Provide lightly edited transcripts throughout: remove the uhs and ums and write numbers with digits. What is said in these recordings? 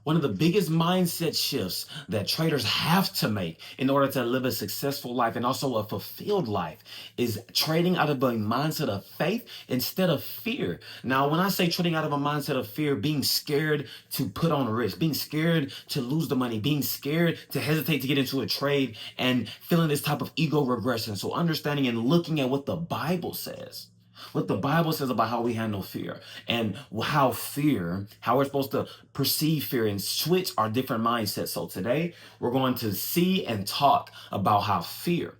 One of the biggest mindset shifts that traders have to make in order to live a successful life and also a fulfilled life is trading out of a mindset of faith instead of fear. Now, when I say trading out of a mindset of fear, being scared to put on risk, being scared to lose the money, being scared to hesitate to get into a trade and feeling this type of ego regression. So understanding and looking at what the Bible says. What the Bible says about how we handle fear and how we're supposed to perceive fear and switch our different mindsets. So today we're going to see and talk about how fear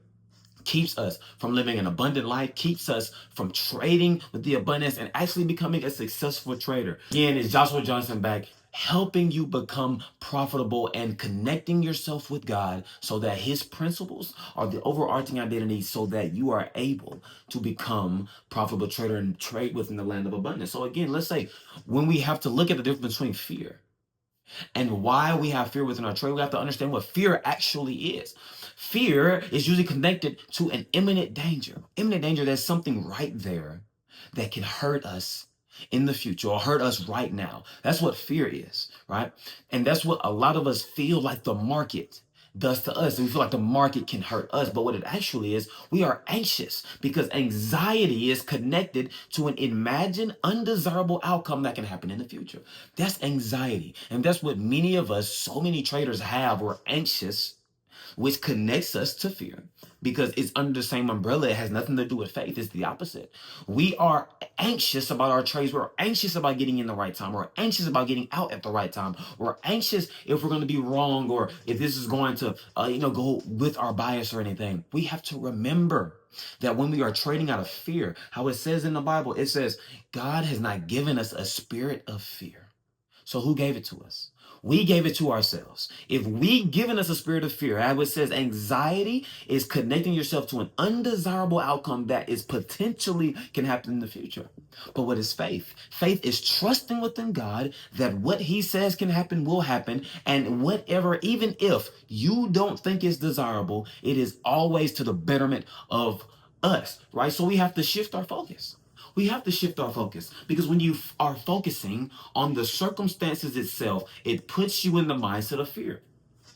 keeps us from living an abundant life, keeps us from trading with the abundance and actually becoming a successful trader. Again, it's Joshua Johnson back, helping you become profitable and connecting yourself with God so that his principles are the overarching identity so that you are able to become profitable trader and trade within the land of abundance. So again, let's say when we have to look at the difference between fear and why we have fear within our trade, we have to understand what fear actually is. Fear is usually connected to an imminent danger. Imminent danger, there's something right there that can hurt us in the future or hurt us right now. That's what fear is, right? And that's what a lot of us feel like the market does to us. We feel like the market can hurt us, but what it actually is, we are anxious because anxiety is connected to an imagined undesirable outcome that can happen in the future. That's anxiety. And that's what many of us, so many traders have. We're anxious, which connects us to fear because it's under the same umbrella. It has nothing to do with faith. It's the opposite. We are anxious about our trades. We're anxious about getting in the right time. We're anxious about getting out at the right time. We're anxious if we're going to be wrong or if this is going to, go with our bias or anything. We have to remember that when we are trading out of fear, how it says in the Bible, it says, God has not given us a spirit of fear. So who gave it to us? We gave it to ourselves. If we given us a spirit of fear, as it says, anxiety is connecting yourself to an undesirable outcome that is potentially can happen in the future. But what is faith? Faith is trusting within God that what he says can happen will happen. And whatever, even if you don't think it's desirable, it is always to the betterment of us, right? So we have to shift our focus. We have to shift our focus because when you are focusing on the circumstances itself, it puts you in the mindset of fear.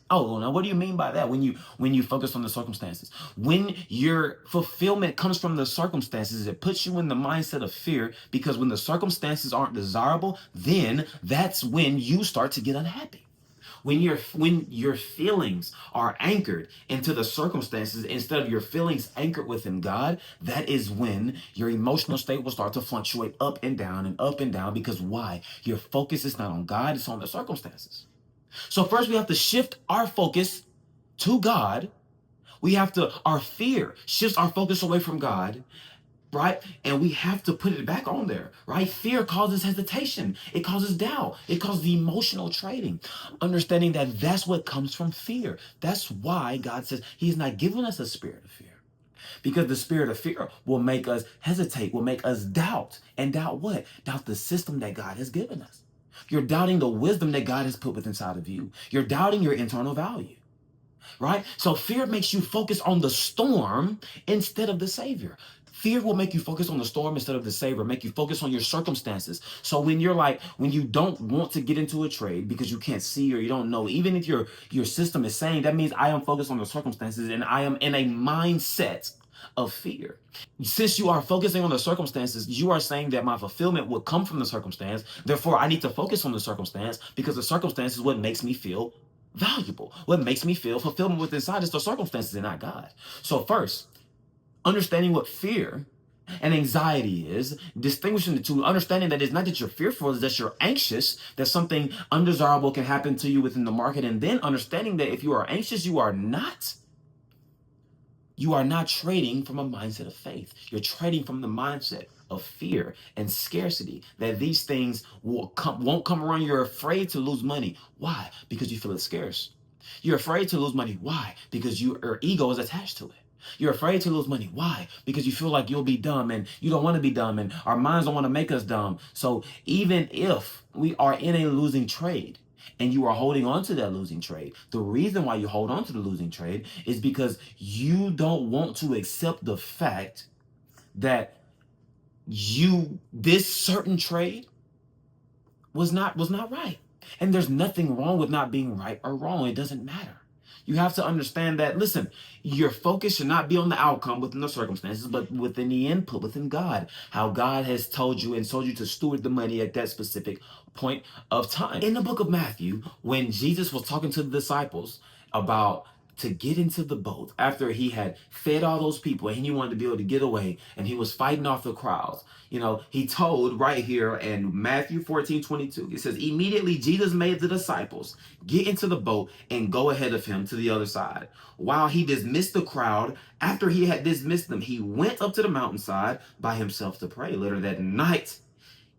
Oh, well, now what do you mean by that? When you focus on the circumstances, when your fulfillment comes from the circumstances, it puts you in the mindset of fear because when the circumstances aren't desirable, then that's when you start to get unhappy. When your feelings are anchored into the circumstances instead of your feelings anchored within God, that is when your emotional state will start to fluctuate up and down and up and down. Because why? Your focus is not on God, it's on the circumstances. So first we have to shift our focus to God. Our fear shifts our focus away from God, right? And we have to put it back on there, right? Fear causes hesitation. It causes doubt. It causes emotional trading. Understanding that that's what comes from fear. That's why God says he's not giving us a spirit of fear. Because the spirit of fear will make us hesitate, will make us doubt. And doubt what? Doubt the system that God has given us. You're doubting the wisdom that God has put within inside of you. You're doubting your internal value, right? So fear makes you focus on the storm instead of the Savior. Fear will make you focus on the storm instead of the Savior, make you focus on your circumstances. So when you don't want to get into a trade because you can't see or you don't know, even if your system is saying, that means I am focused on the circumstances and I am in a mindset of fear. Since you are focusing on the circumstances, you are saying that my fulfillment will come from the circumstance. Therefore, I need to focus on the circumstance because the circumstance is what makes me feel valuable. What makes me feel fulfillment within inside is the circumstances and not God. So first, understanding what fear and anxiety is, distinguishing the two, understanding that it's not that you're fearful, it's that you're anxious, that something undesirable can happen to you within the market, and then understanding that if you are anxious, you are not trading from a mindset of faith. You're trading from the mindset of fear and scarcity, that these things won't come around. You're afraid to lose money. Why? Because you feel it's scarce. You're afraid to lose money. Why? Because your ego is attached to it. You're afraid to lose money. Why? Because you feel like you'll be dumb and you don't want to be dumb and our minds don't want to make us dumb. So even if we are in a losing trade, and you are holding on to that losing trade, the reason why you hold on to the losing trade is because you don't want to accept the fact that this certain trade was not right. And there's nothing wrong with not being right or wrong. It doesn't matter. You have to understand that, listen, your focus should not be on the outcome within the circumstances, but within the input, within God, how God has told you and told you to steward the money at that specific point of time. In the book of Matthew, when Jesus was talking to the disciples about to get into the boat after he had fed all those people and he wanted to be able to get away and he was fighting off the crowds. He told right here in Matthew 14:22, it says, immediately Jesus made the disciples get into the boat and go ahead of him to the other side. While he dismissed the crowd, after he had dismissed them, he went up to the mountainside by himself to pray. Later that night,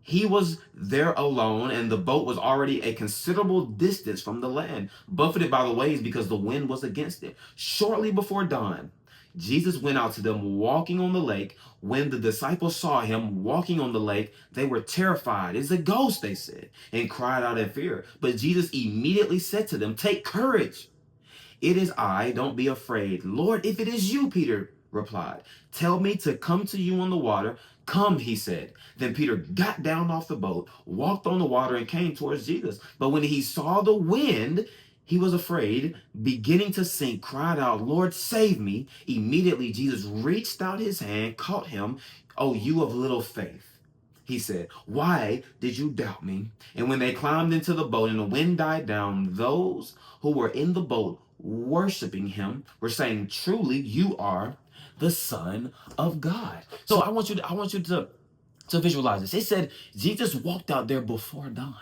he was there alone, and the boat was already a considerable distance from the land, buffeted by the waves because the wind was against it. Shortly before dawn, Jesus went out to them walking on the lake. When the disciples saw him walking on the lake, they were terrified. It's a ghost, they said, and cried out in fear. But Jesus immediately said to them, take courage. It is I, don't be afraid. Lord, if it is you, Peter replied, tell me to come to you on the water. Come, he said. Then Peter got down off the boat, walked on the water, and came towards Jesus. But when he saw the wind, he was afraid, beginning to sink, cried out, Lord, save me. Immediately Jesus reached out his hand, caught him. Oh, you of little faith, he said, why did you doubt me? And when they climbed into the boat and the wind died down, those who were in the boat worshiping him were saying, truly, you are the Son of God. So I want you to visualize this. It said Jesus walked out there before dawn.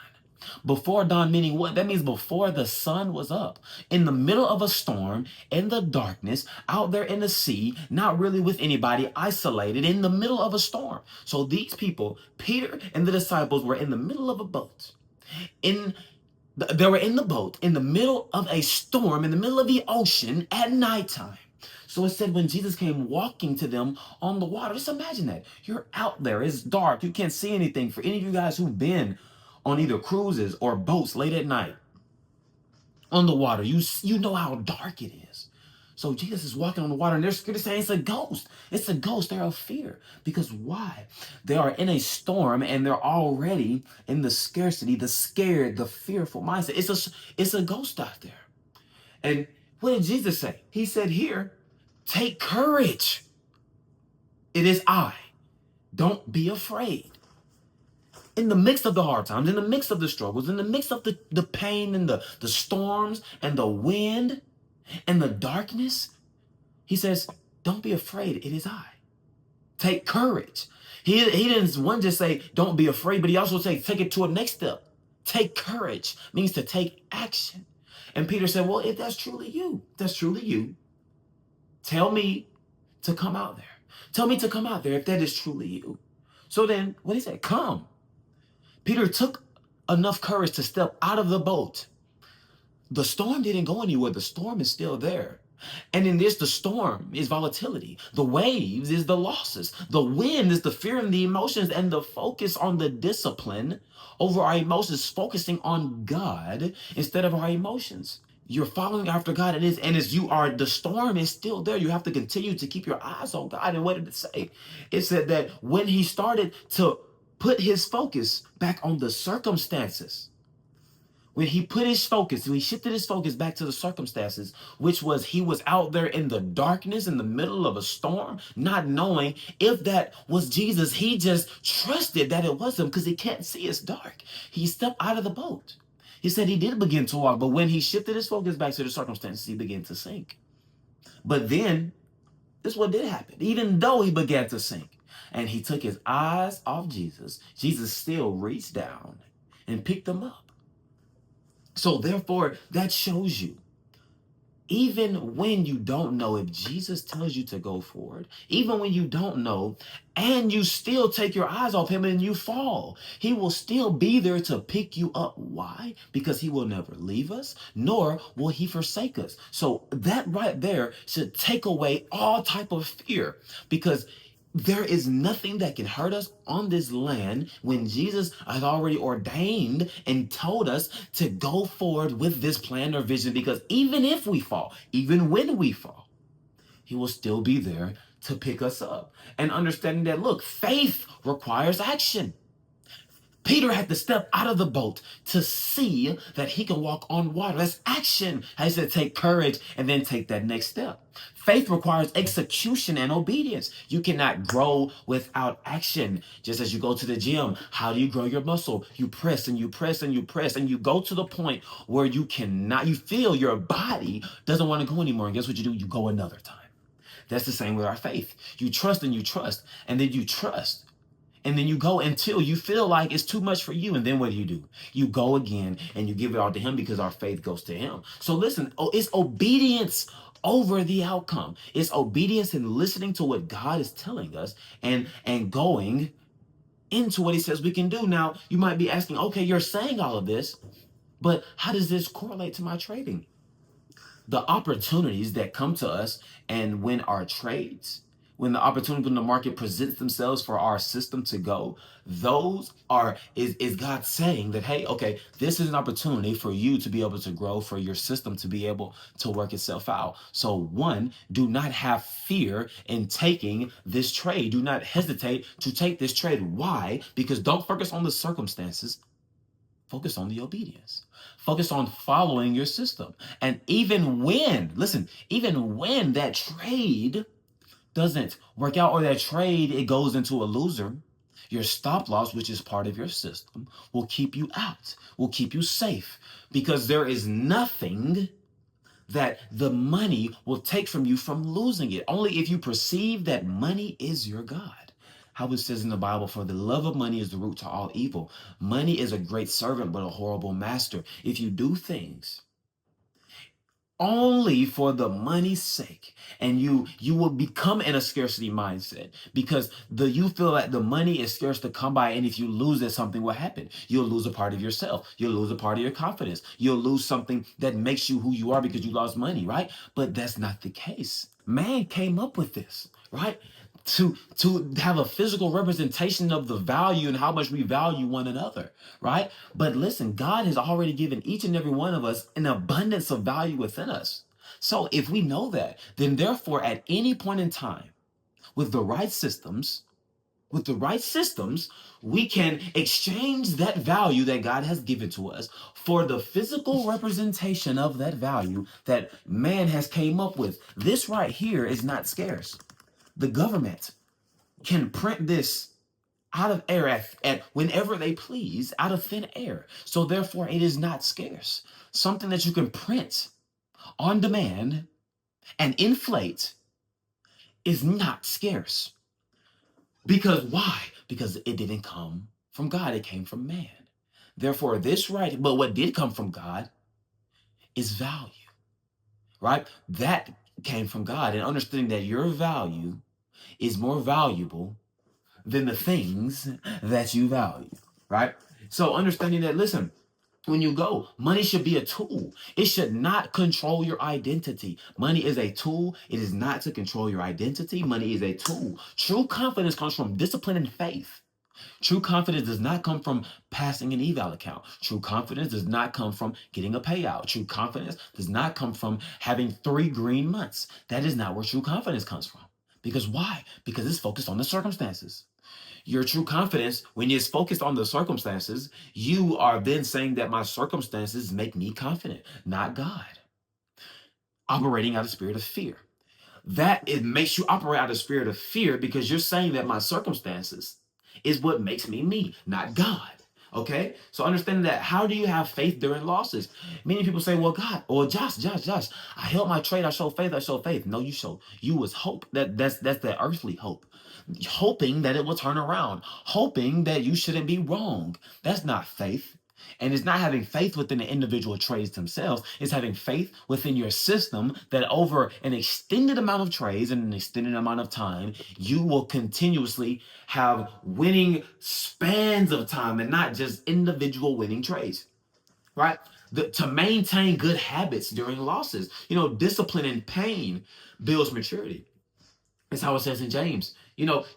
Before dawn meaning what? That means before the sun was up. In the middle of a storm, in the darkness, out there in the sea, not really with anybody, isolated, in the middle of a storm. So these people, Peter and the disciples, were in the middle of a boat. They were in the boat in the middle of a storm, in the middle of the ocean at nighttime. So it said when Jesus came walking to them on the water, just imagine that. You're out there, it's dark, you can't see anything. For any of you guys who've been on either cruises or boats late at night on the water, you know how dark it is. So Jesus is walking on the water and they're scared to say it's a ghost. It's a ghost. They're of fear. Because why? They are in a storm and they're already in the scarcity, the scared, the fearful mindset. It's a ghost out there. And what did Jesus say? He said here, take courage. It is I. Don't be afraid. In the midst of the hard times, in the midst of the struggles, in the midst of the pain and the storms and the wind and the darkness, he says, don't be afraid. It is I. Take courage. He didn't one just say, don't be afraid, but he also said, take it to a next step. Take courage means to take action. And Peter said, well, if that's truly you, tell me to come out there. Tell me to come out there if that is truly you. So then what he said, come. Peter took enough courage to step out of the boat. The storm didn't go anywhere. The storm is still there. And in this, the storm is volatility. The waves is the losses. The wind is the fear and the emotions, and the focus on the discipline over our emotions, focusing on God instead of our emotions. You're following after God. The storm is still there. You have to continue to keep your eyes on God. And what did it say? It said that when he started to put his focus back on the circumstances, when he shifted his focus back to the circumstances, which was he was out there in the darkness, in the middle of a storm, not knowing if that was Jesus. He just trusted that it was him because he can't see, it's dark. He stepped out of the boat. He said he did begin to walk, but when he shifted his focus back to the circumstances, he began to sink. But then, this is what did happen. Even though he began to sink, and he took his eyes off Jesus, Jesus still reached down and picked him up. So therefore, that shows you, even when you don't know if Jesus tells you to go forward, even when you don't know, and you still take your eyes off him and you fall, he will still be there to pick you up. Why? Because he will never leave us, nor will he forsake us. So that right there should take away all type of fear, because there is nothing that can hurt us on this land when Jesus has already ordained and told us to go forward with this plan or vision, because even if we fall, even when we fall, he will still be there to pick us up. And understanding that, look, faith requires action. Peter had to step out of the boat to see that he can walk on water. That's action. I said, take courage and then take that next step. Faith requires execution and obedience. You cannot grow without action. Just as you go to the gym, how do you grow your muscle? You press and you press and you press, and you go to the point where you cannot, you feel your body doesn't want to go anymore. And guess what you do? You go another time. That's the same with our faith. You trust and you trust, and then you trust. And then you go until you feel like it's too much for you. And then what do? You go again and you give it all to him, because our faith goes to him. So listen, it's obedience over the outcome. It's obedience and listening to what God is telling us, and going into what he says we can do. Now, you might be asking, okay, you're saying all of this, but how does this correlate to my trading? The opportunities that come to us and when our trades, when the opportunity when the market presents themselves for our system to go, those is God saying that, hey, okay, this is an opportunity for you to be able to grow, for your system to be able to work itself out. So one, do not have fear in taking this trade. Do not hesitate to take this trade. Why? Because don't focus on the circumstances. Focus on the obedience. Focus on following your system. And even when, listen, even when that trade doesn't work out, or that trade, it goes into a loser, your stop loss, which is part of your system, will keep you out, will keep you safe, because there is nothing that the money will take from you from losing it. Only if you perceive that money is your God. How it says in the Bible, for the love of money is the root to all evil. Money is a great servant, but a horrible master. If you do things only for the money's sake, and you will become in a scarcity mindset, because you feel like the money is scarce to come by, and if you lose it, something will happen. You'll lose a part of yourself. You'll lose a part of your confidence. You'll lose something that makes you who you are because you lost money, right? But that's not the case. Man came up with this, right? To have a physical representation of the value and how much we value one another, right? But listen, God has already given each and every one of us an abundance of value within us. So if we know that, then therefore at any point in time, with the right systems, we can exchange that value that God has given to us for the physical representation of that value that man has came up with. This right here is not scarce. The government can print this out of air at whenever they please, out of thin air. So therefore, it is not scarce. Something that you can print on demand and inflate is not scarce. Because why? Because it didn't come from God. It came from man. Therefore, this right, but what did come from God is value, right? That came from God. And understanding that your value is more valuable than the things that you value, right? So understanding that, listen, when you go, money should be a tool. It should not control your identity. Money is a tool. It is not to control your identity. Money is a tool. True confidence comes from discipline and faith. True confidence does not come from passing an eval account. True confidence does not come from getting a payout. True confidence does not come from having 3 green months. That is not where true confidence comes from. Because why? Because it's focused on the circumstances. Your true confidence, when it's focused on the circumstances, you are then saying that my circumstances make me confident, not God. Operating out of spirit of fear. That it makes you operate out of spirit of fear, because you're saying that my circumstances is what makes me, not God. Okay? So understanding that, how do you have faith during losses? Many people say, well, God, or Josh, I held my trade, I showed faith. No, you was hope. That's the earthly hope. Hoping that it will turn around, hoping that you shouldn't be wrong. That's not faith. And it's not having faith within the individual trades themselves. It's having faith within your system that over an extended amount of trades and an extended amount of time, you will continuously have winning spans of time and not just individual winning trades, right? To maintain good habits during losses. Discipline and pain builds maturity. That's how it says in James.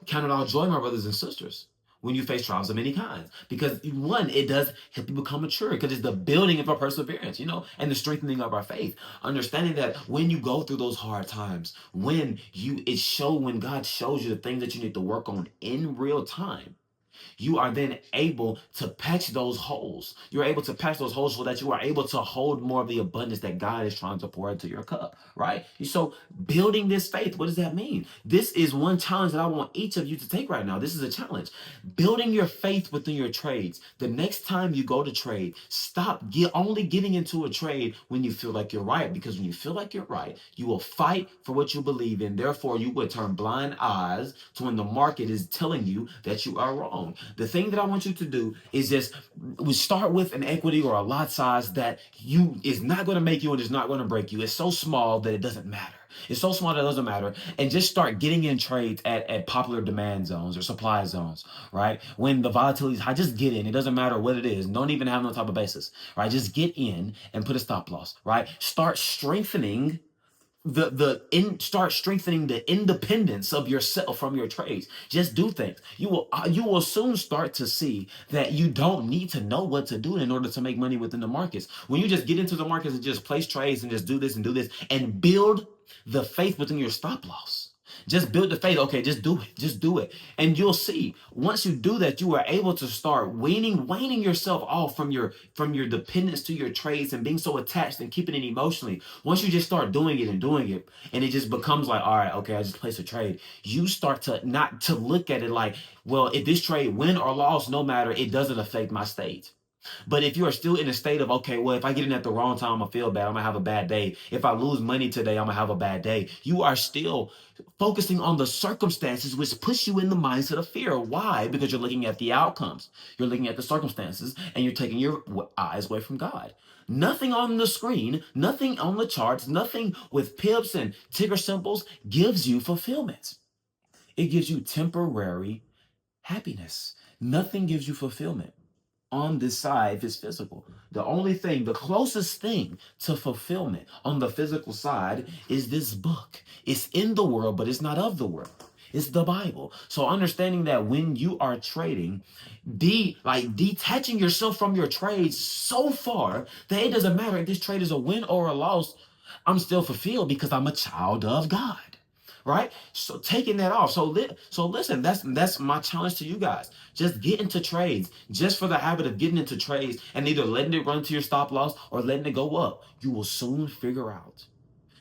Count it all joy, my brothers and sisters, when you face trials of many kinds. Because one, it does help you become mature, because it's the building of our perseverance, and the strengthening of our faith. Understanding that when you go through those hard times, when God shows you the things that you need to work on in real time, you are then able to patch those holes. You're able to patch those holes so that you are able to hold more of the abundance that God is trying to pour into your cup, right? So building this faith, what does that mean? This is one challenge that I want each of you to take right now. This is a challenge. Building your faith within your trades. The next time you go to trade, stop only getting into a trade when you feel like you're right, because when you feel like you're right, you will fight for what you believe in. Therefore, you will turn blind eyes to when the market is telling you that you are wrong. The thing that I want you to do is just we start with an equity or a lot size that you is not going to make you and is not going to break you. It's so small that it doesn't matter. It's so small that it doesn't matter. And just start getting in trades at popular demand zones or supply zones, right? When the volatility is high, just get in. It doesn't matter what it is. Don't even have no type of basis, right? Just get in and put a stop loss, right? Start strengthening start strengthening the independence of yourself from your trades. Just do things. You will soon start to see that you don't need to know what to do in order to make money within the markets. When you just get into the markets and just place trades and just do this and build the faith within your stop loss. Just build the faith. Okay, just do it. Just do it. And you'll see once you do that, you are able to start waning yourself off from your dependence to your trades and being so attached and keeping it emotionally. Once you just start doing it and it just becomes like, all right, okay, I just placed a trade. You start to not to look at it like, well, if this trade win or loss, no matter, it doesn't affect my state. But if you are still in a state of, okay, well, if I get in at the wrong time, I'm gonna feel bad. I'm gonna have a bad day. If I lose money today, I'm gonna have a bad day. You are still focusing on the circumstances, which push you in the mindset of fear. Why? Because you're looking at the outcomes. You're looking at the circumstances, and you're taking your eyes away from God. Nothing on the screen, nothing on the charts, nothing with pips and ticker symbols gives you fulfillment. It gives you temporary happiness. Nothing gives you fulfillment on this side if it's physical. The closest thing to fulfillment on the physical side is this book. It's in the world, but it's not of the world. It's the Bible. So understanding that when you are trading, detaching yourself from your trades so far that it doesn't matter if this trade is a win or a loss, I'm still fulfilled because I'm a child of God. Right? So taking that off. So listen, that's my challenge to you guys. Just get into trades, just for the habit of getting into trades and either letting it run to your stop loss or letting it go up. You will soon figure out.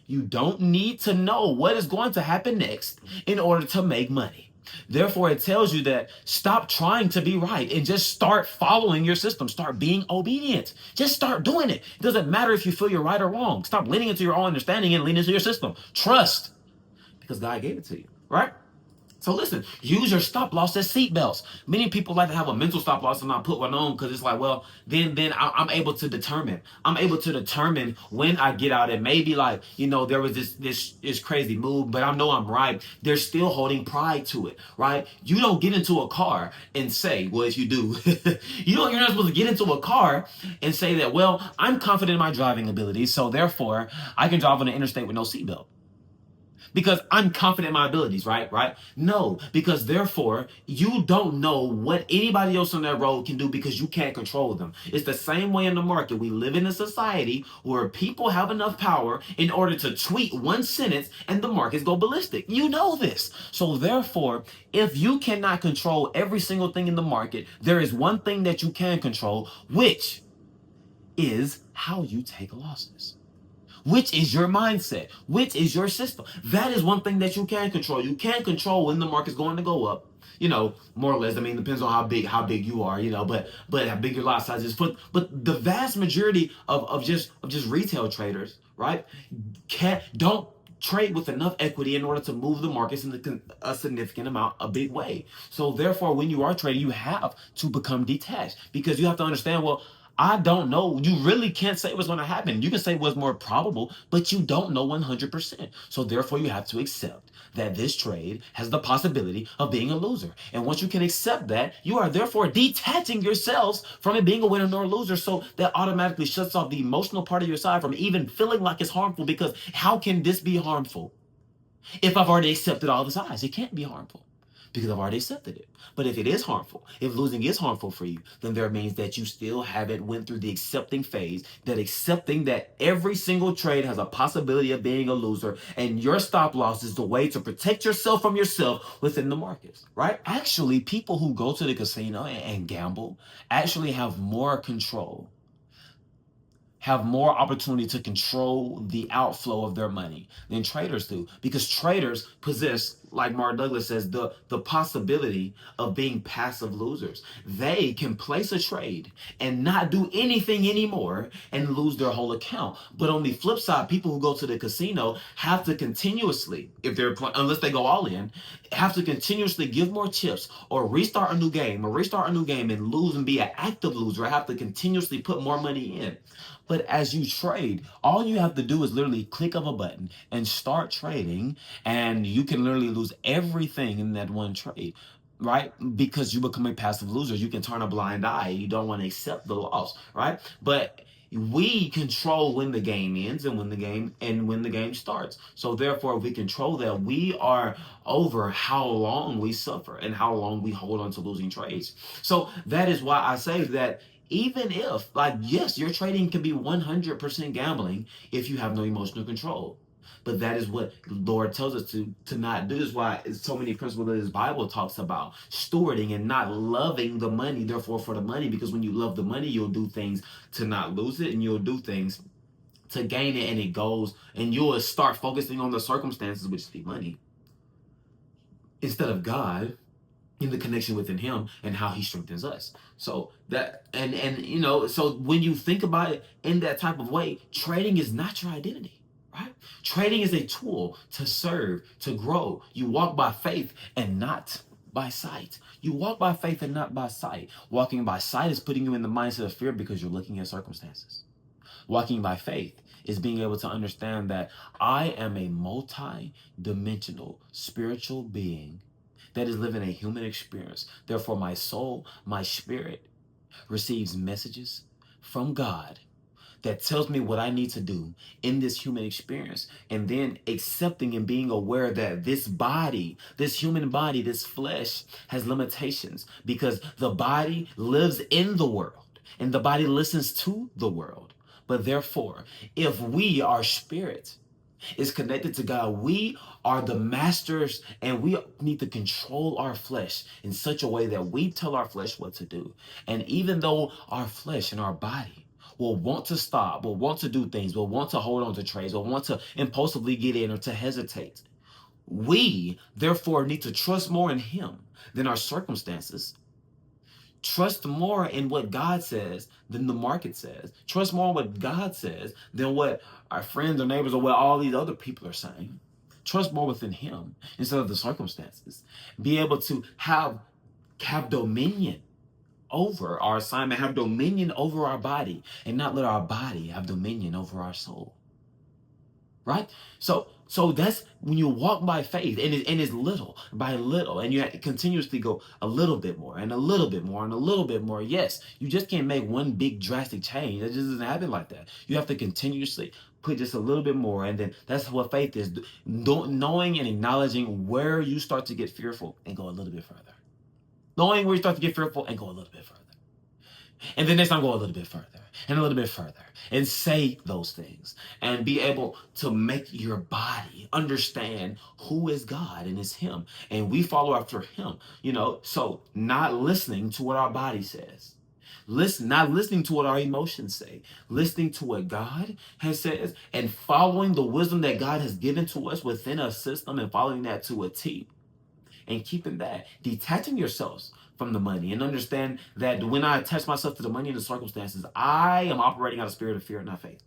You don't need to know what is going to happen next in order to make money. Therefore, it tells you that stop trying to be right and just start following your system. Start being obedient. Just start doing it. It doesn't matter if you feel you're right or wrong. Stop leaning into your own understanding and lean into your system. Trust. Because God gave it to you, right? So listen, use your stop loss as seatbelts. Many people like to have a mental stop loss and not put one on because it's like, well, then I'm able to determine. I'm able to determine when I get out. And maybe like, there was this crazy move, but I know I'm right. They're still holding pride to it, right? You don't get into a car and say, well, if you do, you're not supposed to get into a car and say that, well, I'm confident in my driving abilities, so therefore I can drive on the interstate with no seatbelt. Because I'm confident in my abilities, right? No, because therefore you don't know what anybody else on that road can do because you can't control them. It's the same way in the market. We live in a society where people have enough power in order to tweet one sentence and the markets go ballistic. You know this. So therefore, if you cannot control every single thing in the market, there is one thing that you can control, which is how you take losses. Which is your mindset, which is your system. That is one thing that you can control. You can't control when the market's going to go up, more or less. I mean, it depends on how big you are, but how big your lot size is. But the vast majority of just retail traders, right, don't trade with enough equity in order to move the markets in a significant amount, a big way. So therefore, when you are trading, you have to become detached because you have to understand, well, I don't know. You really can't say what's going to happen. You can say what's more probable, but you don't know 100%. So therefore, you have to accept that this trade has the possibility of being a loser. And once you can accept that, you are therefore detaching yourselves from it being a winner nor a loser. So that automatically shuts off the emotional part of your side from even feeling like it's harmful, because how can this be harmful if I've already accepted all the sides? It can't be harmful. because I've already accepted it. But if it is harmful, if losing is harmful for you, then there means that you still haven't went through the accepting phase, that accepting that every single trade has a possibility of being a loser, and your stop loss is the way to protect yourself from yourself within the markets, right? Actually, people who go to the casino and gamble actually have more control, have more opportunity to control the outflow of their money than traders do, because traders possess, like Mark Douglas says, the possibility of being passive losers. They can place a trade and not do anything anymore and lose their whole account. But on the flip side, people who go to the casino have to continuously, if they're unless they go all in, have to continuously give more chips or restart a new game and lose and be an active loser. Have to continuously put more money in. But as you trade, all you have to do is literally click of a button and start trading, and you can literally lose everything in that one trade, right? Because you become a passive loser. You can turn a blind eye. You don't want to accept the loss, right? But we control when the game ends and when the game starts. So therefore, we control that. We are over how long we suffer and how long we hold on to losing trades. So that is why I say that even if, like, yes, your trading can be 100% gambling if you have no emotional control. But that is what the Lord tells us to not do. This is why so many principles that his Bible talks about stewarding and not loving the money, therefore for the money, because when you love the money, you'll do things to not lose it, and you'll do things to gain it, and it goes, and you'll start focusing on the circumstances, which is the money, instead of God, in the connection within him and how he strengthens us. So that, and you know, so when you think about it in that type of way, trading is not your identity, right? Trading is a tool to serve, to grow. You walk by faith and not by sight. You walk by faith and not by sight. Walking by sight is putting you in the mindset of fear because you're looking at circumstances. Walking by faith is being able to understand that I am a multi-dimensional spiritual being that is living a human experience. Therefore, my soul, my spirit receives messages from God that tells me what I need to do in this human experience. And then accepting and being aware that this body, this human body, this flesh has limitations, because the body lives in the world and the body listens to the world. But therefore, if we, our spirit, is connected to God, we are the masters, and we need to control our flesh in such a way that we tell our flesh what to do. And even though our flesh and our body will want to stop, will want to do things, will want to hold on to trades, will want to impulsively get in or to hesitate, we therefore need to trust more in him than our circumstances. Trust more in what God says than the market says. Trust more in what God says than what our friends or neighbors or what all these other people are saying. Trust more within him instead of the circumstances. Be able to have dominion over our assignment, have dominion over our body, and not let our body have dominion over our soul. Right? So that's when you walk by faith, and it's little by little, and you have to continuously go a little bit more and a little bit more and a little bit more. Yes, you just can't make one big drastic change. It just doesn't happen like that. You have to continuously put just a little bit more, and then that's what faith is. Knowing and acknowledging where you start to get fearful and go a little bit further. Knowing where you start to get fearful and go a little bit further. And then next time go a little bit further and a little bit further, and say those things, and be able to make your body understand who is God and is him. And we follow after him, you know, so not listening to what our body says. Not listening to what our emotions say, listening to what God has said, and following the wisdom that God has given to us within a system, and following that to a T, and keeping that, detaching yourselves from the money, and understand that when I attach myself to the money and the circumstances, I am operating out of spirit of fear and not faith.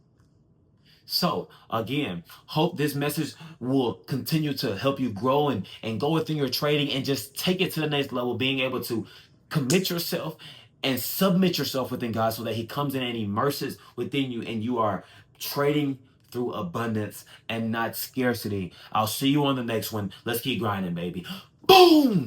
So again, hope this message will continue to help you grow and go within your trading and just take it to the next level, being able to commit yourself and submit yourself within God so that he comes in and immerses within you, and you are trading through abundance and not scarcity. I'll see you on the next one. Let's keep grinding, baby. Boom!